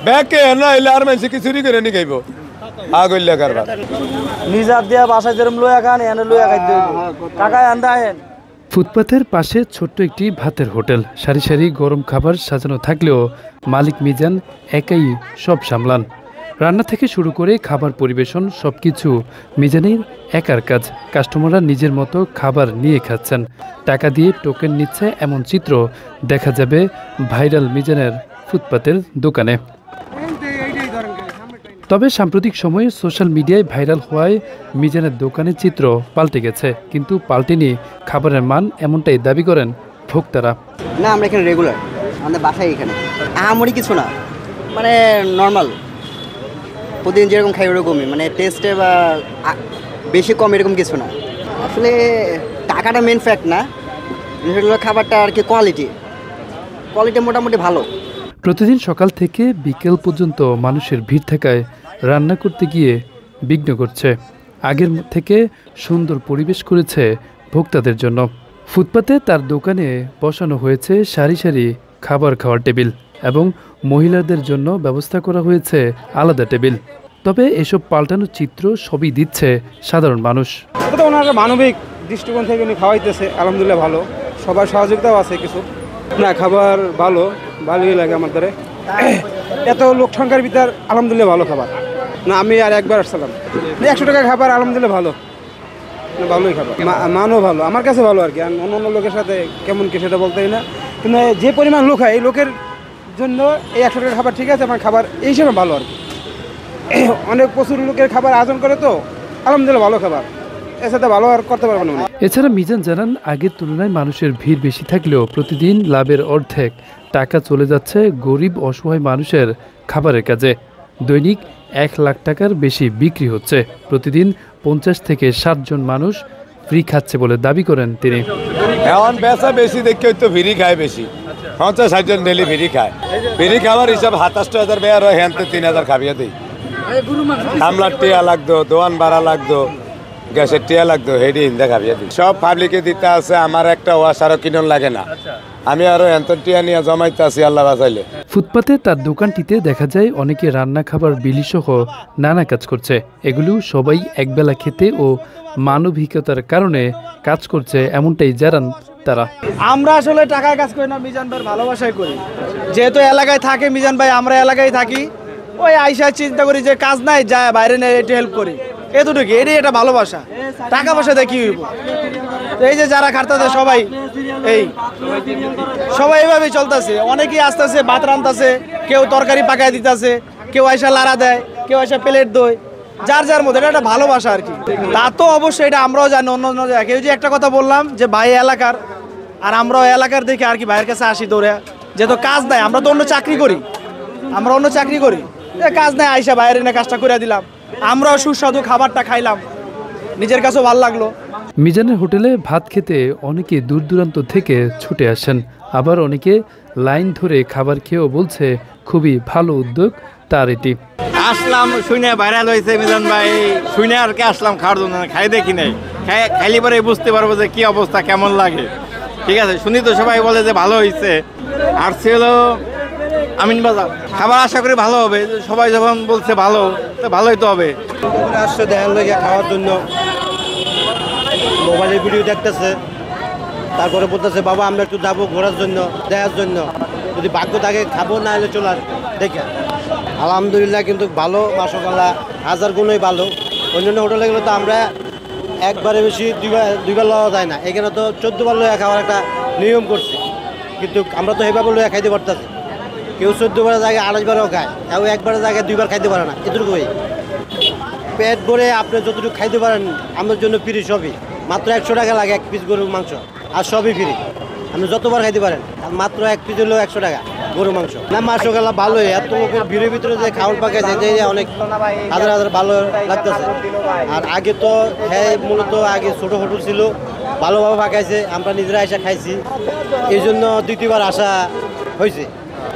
ব্যাগকে না এলে আর মানুষ কি চুরি করে নি খাইব আগল্লা কারবার নিজা দিয়া বাসায় যেরকম লইয়া খান এনে লইয়া খাইতে কাকায় আন্দা আহেন। ফুটপাথের পাশে ছোট্ট একটি ভাতের হোটেল, সারি সারি গরম খাবার সাজানো থাকলেও মালিক মিজান একাই সব সামলান। রান্না থেকে শুরু করে খাবার পরিবেশন সবকিছু মিজানের একার কাজ। কাস্টমাররা নিজের মতো খাবার নিয়ে খাচ্ছেন, টাকা দিয়ে টোকেন নিচ্ছে, এমন চিত্র দেখা যাবে ভাইরাল মিজানের ফুটপাতের দোকানে। তবে সাম্প্রতিক সময়ে সোশ্যাল মিডিয়ায় ভাইরাল হওয়ায় মিজানের দোকানের চিত্র পাল্টে গেছে, কিন্তু পাল্টেনি খাবারের মান, এমনটাই দাবি করেন ভোক্তারা। না, আমরা এখানে রেগুলার, আমাদের বাসায় এখানে আহামরি কিছু না, মানে নর্মাল প্রতিদিন যেরকম খাই ওরকমই, মানে টেস্টে বা বেশি কম এরকম কিছু না। আসলে টাকাটা মেন ফ্যাক্ট না, খাবারটা আর কি কোয়ালিটি মোটামুটি ভালো। প্রতিদিন সকাল থেকে বিকেল পর্যন্ত মানুষের ভিড় থাকায় রান্না করতে গিয়ে বিঘ্ন করছে। আগের থেকে সুন্দর পরিবেশ করেছে ভোক্তাদের জন্য। ফুটপাতে তার দোকানে বসানো হয়েছে সারি সারি খাবার খাওয়ার টেবিল এবং মহিলাদের জন্য ব্যবস্থা করা হয়েছে আলাদা টেবিল। তবে এসব পাল্টানো চিত্র সবই দিচ্ছে সাধারণ মানুষ। ওনারা মানবিক দৃষ্টিকোণ থেকে উনি খাওয়াইতেছে, আলহামদুলিল্লাহ ভালো, সবার সহযোগিতাও আছে কিছু। না, খাবার ভালোই লাগে আমাদের, এত লোক সংখ্যার ভিতর আলহামদুলিল্লাহ ভালো খাবার। না, আমি আর একবার আসছিলাম, 100 টাকা খাবার আলহামদুলিল্লাহ ভালোই খাবার, মানও ভালো, আমার কাছে ভালো আর কি। অন্য লোকের সাথে কেমন কি সেটা বলতেই না, কিন্তু যে পরিমাণ লোক হয় এই লোকের জন্য এই 100 টাকা খাবার ঠিক আছে, আমার খাবার এই হিসেবে ভালো আর কি। অনেক প্রচুর লোকের খাবার আয়োজন করে তো আলহামদুলিল্লাহ ভালো খাবার, এর সাথে ভালো আর করতে পারবো না। এছাড়া মিজান জানান, আগের তুলনায় মানুষের ভিড় বেশি থাকলেও প্রতিদিন লাভের অর্ধেক টাকা চলে যাচ্ছে গরিব অসহায় মানুষের খাবারের কাজে। দৈনিক 1 লাখ টাকার বেশি বিক্রি হচ্ছে। প্রতিদিন 50 থেকে 60 জন মানুষ ফ্রি খাচ্ছে বলে দাবি করেন তিনি। এখন বেচা বেশি দেখে তো ফ্রি খায় বেশি, 50-60 জন ডেলি ফ্রি খায়। ফ্রি খাবার হিসাব 27,000 বেয়ার হয়, হ্যাঁ 3,000 খাবিয়ে দিই। আমলার টিয়া লাগতো, দোয়ান ভাড়া লাগতো, গ্যাসের টিয়া লাগতো, হেডি হিন্দা খাবিয়ে দিই। সব পাবলিকে দিতে আছে, আমার একটা ওয়াশারও কিনন লাগে না, আমি আরো এন্তন টিয়া নিয়ে জমাইতে আছি আল্লাহ বাঁচাইলে। ফুটপাতে তার দোকানটিতে দেখা যায় অনেকে রান্না খাবার বিলি সহ নানা কাজ করছে। এগুলো সবাই একবেলা খেতে ও মানবিকতার কারণে কাজ করছে, এমনটাই জানান তারা। আমরা আসলে টাকায় কাজ করি না, মিজান ভাইয়ের ভালোবাসায় করি। যেহেতু এলাকায় থাকে মিজান ভাই, আমরা এলাকায় থাকি, ওই আইসা চিন্তা করি যে কাজ নাই, যায় বাইরে নেই, একটু হেল্প করি, এতটুকু। এটাই এটা ভালোবাসা, টাকা পয়সা দিয়ে কি হইব। এই যে যারা খাটতেছে সবাই এইভাবেই চলতেছে। অনেকেই আসতেছে, ভাত রান্তাছে, কেউ তরকারি পাকায় দিতেছে, কেউ আইসা লাড়া দেয়, কেউ আইসা প্লেট দই, যার মধ্যে এটা একটা ভালোবাসা আর কি। তা তো অবশ্যই এটা আমরাও জানি, অন্য জায়গায় কেউ যে একটা কথা বললাম যে ভাই এলাকার, আর আমরাও এলাকার দেখে আর কি ভাইয়ের কাছে আসি দৌড়ে। যেহেতু কাজ নাই, আমরা তো অন্য চাকরি করি, কাজ নাই, আইসা বাইরে না কাজটা করে দিলাম, আমরাও সুস্বাদু খাবারটা খাইলাম, নিজের কাছেও ভালো লাগলো। মিজানের হোটেলে ভাত খেতে অনেকে দূর দূরান্ত থেকে ছুটে আসেন, আবার অনেকে লাইন ধরে খাবার খেয়েও বলছে খুবই ভালো উদ্যোগ তার এটি। আসলাম শুনে ভাইরাল হয়েছে মিজান ভাই, শুনে আর কি আসলাম খাওয়ার জন্য, খাই দেখি নাই, খাইলে পরে বুঝতে পারবো যে কি অবস্থা, কেমন লাগে। ঠিক আছে, শুনি তো সবাই বলে যে ভালো হয়েছে। আর ছিল আমিন বাজার, খাবার আশা করি ভালো হবে, সবাই যখন বলছে ভালো, তো ভালোই তো হবে। আসছে দেখার লেগে খাওয়ার জন্য, মোবাইলের ভিডিও দেখতেছে, তারপরে বলতেছে বাবা আমরা একটু যাবো ঘোরার জন্য, দেখার জন্য, যদি ভাগ্য থাকে খাবো, না হলে চলে দেখে। আলহামদুলিল্লাহ কিন্তু ভালো, মাশাআল্লাহ 1000 গুণই ভালো। অন্যান্য হোটেলে গেলে তো আমরা একবারে বেশি দুইবার লওয়া যায় না, এখানে তো 14 বার লইয়া খাওয়ার একটা নিয়ম করছে, কিন্তু আমরা তো এইভাবে লইয়া খাইতে পারতেছি। কেউ 14 বারের জায়গায় 28 বারও খায়, কেউ একবারের জায়গায় 2 বার খাইতে পারে না। এটুকুই পেট ভরে আপনি যতটুকু খাইতে পারেন, আমার জন্য ফ্রি সবই। মাত্র 100 টাকা লাগে 1 পিস গরুর মাংস, আর সবই ফ্রি, আপনি যতবার খাইতে পারেন। মাত্র 1 পিস হলো 100 টাকা গরুর মাংস। না, মাশাআল্লাহ ভালোই, এত লোকের ভিড়ের ভিতরে যে খাওয়ার পাকাইছে, যে অনেক হাজার ভালো লাগতেছে। আর আগে তো হ্যাঁ মূলত আগে ছোটো হোটেল ছিল, ভালোভাবে পাকাইছে, আমরা নিজেরা এসে খাইছি, এই জন্য দ্বিতীয়বার আসা হয়েছে।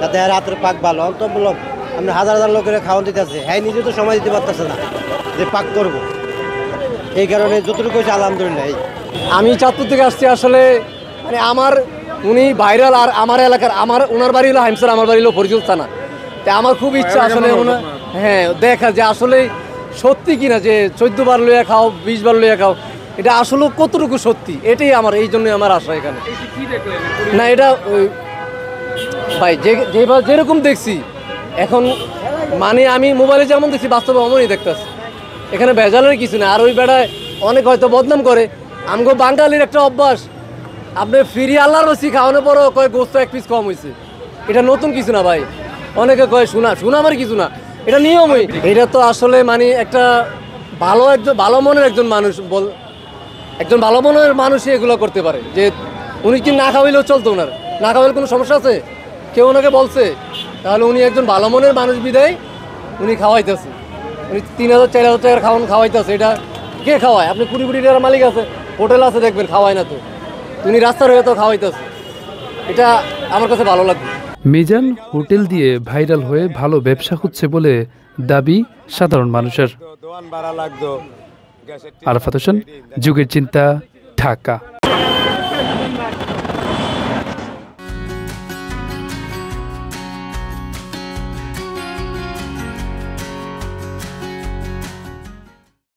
তাতে রাতের পাক ভালো, অন্তমূলক আপনি হাজার লোকের খাওয়ান দিতেছে, হ্যাঁ নিজে তো সময় দিতে পারতেছে না যে পাক করব, এই কারণে যতটুকু হয়েছে আলহামদুলিল্লাহ। আমি চাঁদপুর থেকে আসছি, আসলে মানে আমার উনি ভাইরাল, আর আমার এলাকার ওনার বাড়ি হলো হাইমসার, আমার বাড়ি হলো ফরিদুল থানা। তা আমার খুব ইচ্ছা আসলে ওনার দেখা যে আসলে সত্যি কিনা যে 14 বার লইয়া খাও 20 বার লইয়া খাও, এটা আসলে কতটুকু সত্যি, এটাই আমার, এই জন্যই আমার আশা এখানে। না এটা ভাই যেরকম দেখছি এখন, মানে আমি মোবাইলে যেমন দেখছি বাস্তবে অমনই দেখতেছি, এখানে ভেজালের কিছু না। আর ওই বেড়ায় অনেক হয়তো বদনাম করে, আমগো বাঙালির একটা অভ্যাস, আপনি ফিরি আল্লাহর রসি খাওয়ানোর পরও কয় গোস্ত 1 পিস কম হয়েছে, এটা নতুন কিছু না ভাই। অনেকে কয় শোনা আমার কিছু না, এটা নিয়মই। এটা তো আসলে মানে একটা ভালো মনের একজন মানুষ একজন ভালো মনের মানুষই এগুলো করতে পারে। যে উনি কি না খাওয়াইলেও চলতো, ওনার না খাওয়াইলে কোনো সমস্যা আছে? কেউ ওনাকে বলছে? তাহলে উনি একজন ভালো মনের মানুষ বিদায় উনি খাওয়াইতেছে, উনি 3000-4000 টাকার খাওয়াইতেছে। এটা কে খাওয়ায়? আপনি 20 টাকার মালিক আছে, হোটেল আছে, দেখবেন খাওয়ায় না তো, উনি রাস্তার হয়ে তো খাওয়াইতেছে। এটা আমার কাছে ভালো লাগবে। মিজান হোটেল দিয়ে ভাইরাল হয়ে ভালো ব্যবসা হচ্ছে বলে দাবি সাধারণ মানুষের। দোয়ান ভাড়া লাগতো। আরাফাত হোসেন, যুগের চিন্তা, ঢাকা।